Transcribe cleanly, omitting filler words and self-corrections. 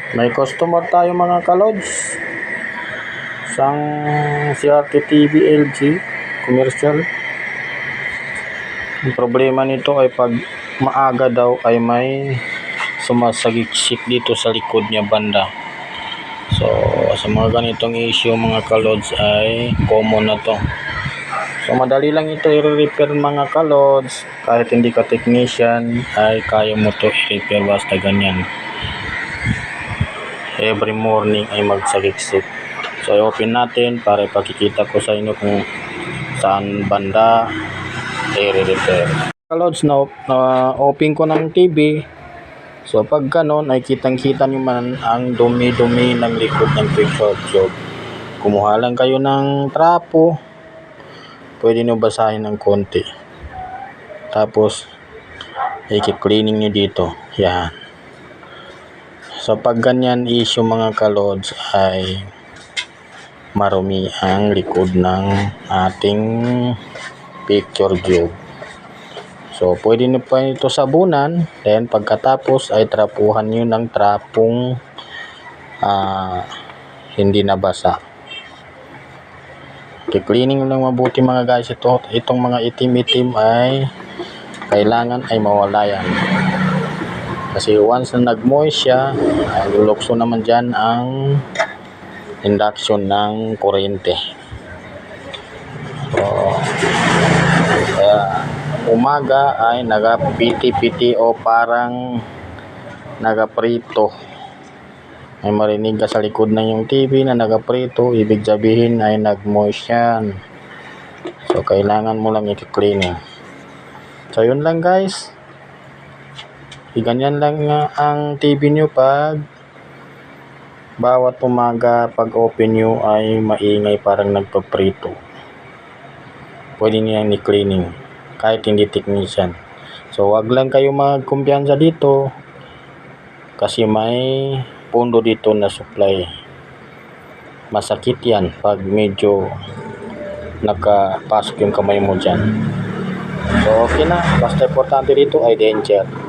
May customer tayo mga kalods. Isang CRT TV LG commercial. Ang problema nito ay pag maaga daw ay may sumasagiksik dito sa likod niya banda. So sa mga ganitong issue mga kalods ay common na to. So madali lang ito i-repair mga kalods. Kahit hindi ka technician ay kaya mo to i-repair basta ganyan. Every morning ay magsagiksik. So i-open natin para ipakikita ko sa inyo kung saan banda i-repair. Kalods, na open ko ng TV. So pag ganon ay kitang-kita nyo man ang dumi-dumi ng likod ng picture tube. Kumuha lang kayo ng trapo. Pwede nyo basahin ng konti. Tapos i-cleaning nyo dito. Yan. So pag ganyan issue mga kalods ay marumi ang likod ng ating picture tube. So pwede nyo pa ito sabunan, then pagkatapos ay trapuhan nyo ng trapong hindi nabasa. I-cleaning lang mabuti mga guys. Itong mga itim-itim ay kailangan ay mawala yan. Kasi once na nag-moist siya, ay lulukso naman dyan ang induction ng kuryente. So, kaya umaga ay nagapiti-piti o parang nagaprito. May marinig ka sa likod ng yung TV na nagaprito, ibig sabihin ay nag-moist yan. So, kailangan mo lang i-cleaning. So, yun lang guys. Ganyan lang ang TV nyo pag bawat umaga pag open nyo ay maingay parang nagpaprito. Pwede niyang i-cleaning kahit hindi technician. So wag lang kayo magkumpiyansa dito kasi may pundo dito na supply. Masakit yan pag medyo nakapasok yung kamay mo dyan. So okay na, basta importante dito ay danger.